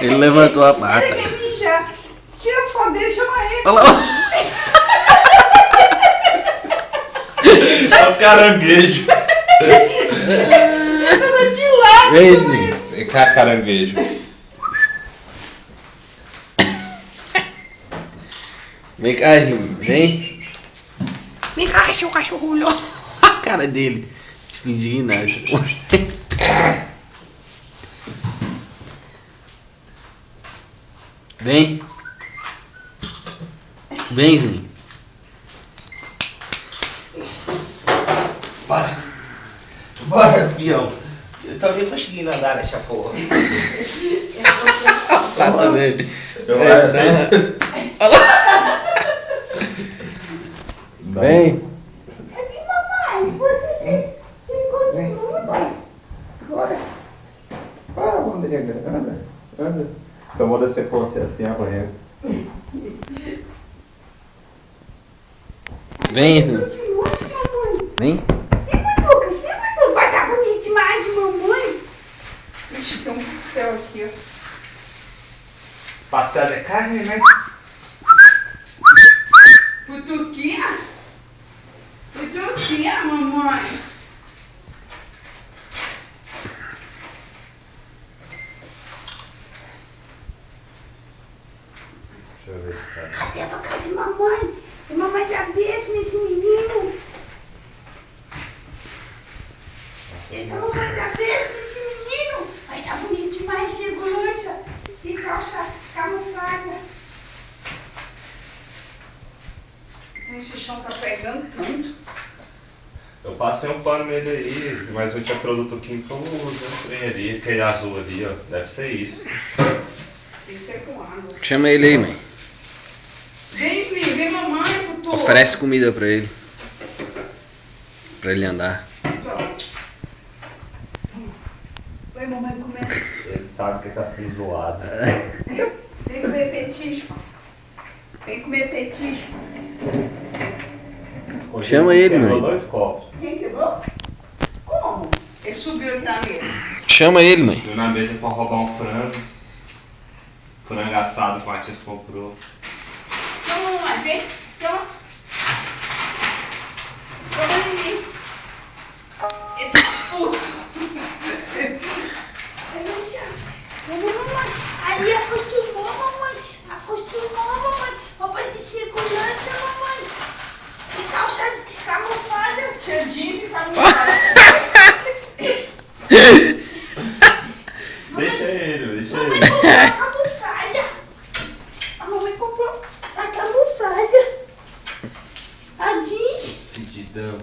Ele levantou a pata. Ele quer mijar. Tira a foto dele, chama ele. Olha lá. Só caranguejo. Tudo de lado. Vem, Slim. Vem cá, caranguejo. Vem cá, Slim. Vem. Vem cá, seu cachorro olhou. A cara dele. Indignado. Vem. Vem, Slim. Bora. Bora, peão. Eu também conseguindo andar nessa porra. Fala dele. Vem. Aqui, mamãe. Você continua. Bora. Bora, Rodrigo. Anda. Anda. Então vou descer com você assim amanhã. Vem, Slim. Continua, mamãe. Vem. Lucas, vai dar bonito demais de mamãe. Ixi, tem um pastel aqui, ó. Pastel de carne, né? Futuquinha? Futuquinha, mamãe. Deixa eu ver se tá. Até pra casa de mamãe. E mamãe dá beijo nesse menino. Essa mamãe dá beijo nesse menino. Mas tá bonito demais, segurança. E calça camuflada. Esse chão tá pegando tanto. Eu passei um pano nele aí, mas não tinha produto químico, eu uso um trem ali, aquele azul ali, ó. Deve ser isso. Tem que ser com água. Chama ele aí, mãe. Vem, filho, vem mamãe, Futu. Oferece comida pra ele. Pra ele andar. Oi, mamãe, comer. Ele sabe que tá sendo zoado. Vem comer petisco. Vem comer petisco. Chama ele, Quebrou mãe. 2 copos. Quem quebrou? Como? Ele subiu aqui na mesa. Chama ele, mãe. Deu na mesa pra roubar um frango. Frango assado que o Matias comprou. Então, mamãe, vem. Então. Toma em mim. Eita, puto. Vamos, mamãe. Aí acostumou, mamãe. Acostumou, mamãe. Roupa de segurança, mamãe. E calça camuflada. Tinha jeans e camuflada. Deixa ele, deixa Mamãe ele. comprou a camuflada. A mamãe comprou a camuflada. A jeans. Pedidão.